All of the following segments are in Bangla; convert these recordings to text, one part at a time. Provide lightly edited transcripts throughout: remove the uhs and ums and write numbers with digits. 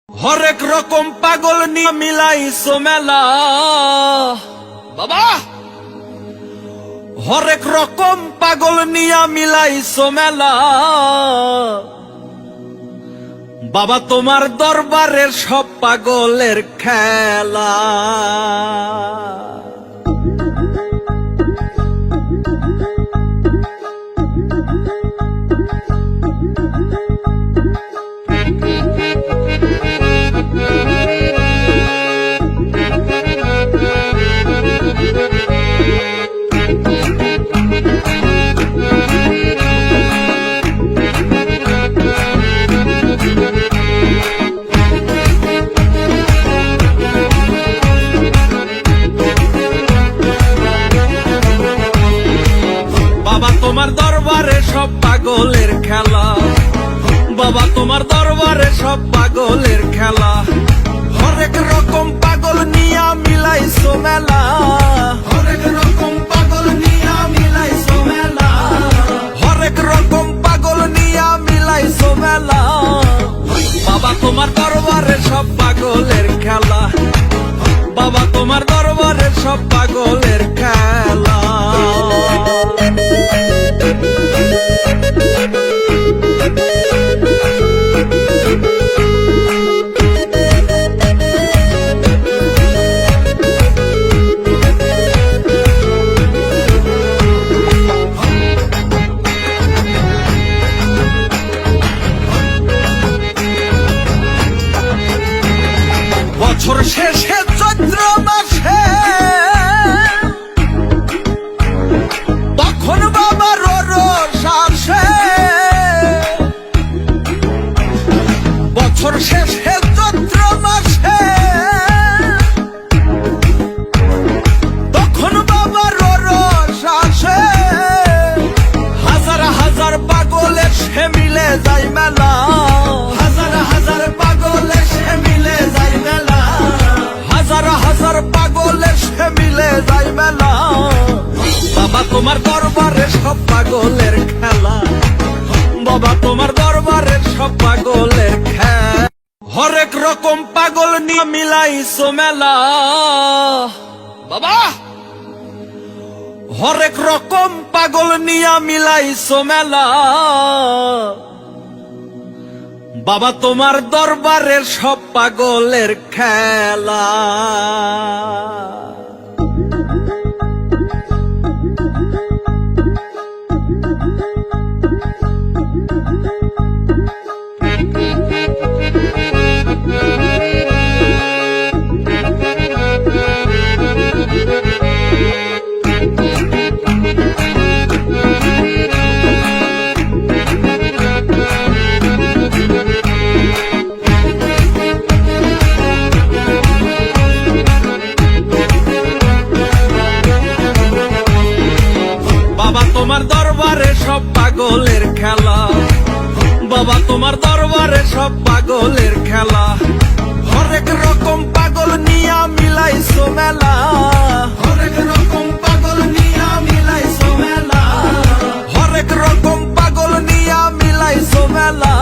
হরেক রকম পাগল নিয়ে মিলাইছো মেলা বাবা, হরেক রকম পাগল নিয়ে মিলাইছো মেলা বাবা, তোমার দরবারের সব পাগলের খেলা। তোমার দরবারে সব পাগলের খেলা বাবা, তোমার দরবারে সব পাগলের খেলা। হরেক রকম পাগল নিয়া মিলাইছো মেলা, হরেক রকম পাগল নিয়া মিলাইছো মেলা, হরেক রকম পাগল নিয়া মিলাইছো মেলা বাবা, তোমার দরবারে সব পাগলের খেলা বাবা, তোমার দরবারে সব পাগলের খেলা। বছর শেষে চৈত্র মাসে তখন বাবার রোষ আসে, বছর শেষে চৈত্র মাসে তখন বাবার রোষ আসে, হাজার হাজার পাগলে সে মিলে যায় মেলা, হাজার হাজার পাগলে সে মিলে যায় মেলা, হাজার হাজার পাগলে সে মিলে যায় মেলা বাবা, তোমার দরবারে সব পাগলের খেলা বাবা, তোমার দরবারে সব পাগলের খেলা। হরেক রকম পাগল নিয়ে মিলাইছো মেলা বাবা, হরেক রকম পাগল নিয়ে মিলাইছো মেলা বাবা, তোমার দরবারের সব পাগলের খেলা। তোমার দরবারে সব পাগলের খেলা বাবা, তোমার দরবারে সব পাগলের খেলা। হরেক রকম পাগল নিয়া মিলাইছো মেলা, হরেক রকম পাগল নিয়া মিলাইছো মেলা, হরেক রকম পাগল নিয়া মিলাইছো মেলা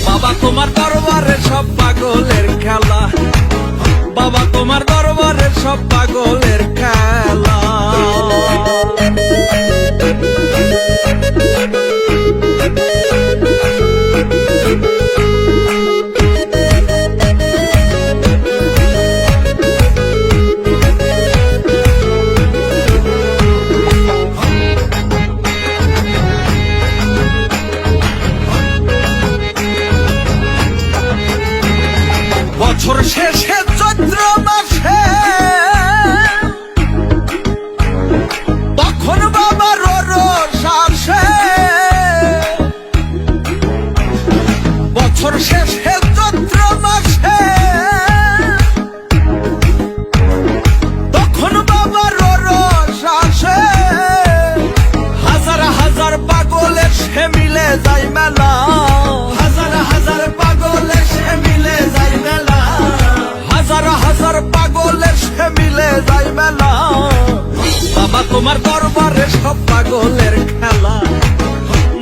বাবা, তোমার দরবারে সব পাগলের খেলা বাবা, তোমার দরবারে সব পাগলের খেলা। বছর শেষে চৈত্র মাসে তখন বাবার রোষ আসে, বছর শেষে চৈত্র মাসে তখন বাবার রোষ আসে, হাজার হাজার পাগলে সে মিলে যায় মেলা, হাজার হাজার পাগলে সে মিলে যায় মেলা, হাজার হাজার পাগলে সে মিলে যায় মেলা বাবা, তোমার দরবারে সব পাগলের খেলা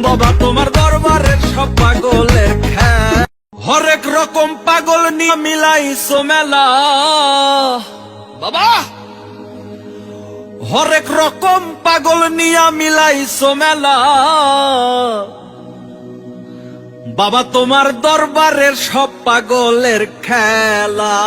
বাবা, তোমার দরবারে সব পাগলের খেলা। হরেক রকম পাগল নিয়ে মিলাইছো মেলা বাবা, হরেক রকম পাগল নিয়ে মিলাইছো মেলা বাবা, তোমার দরবারের সব পাগলের খেলা।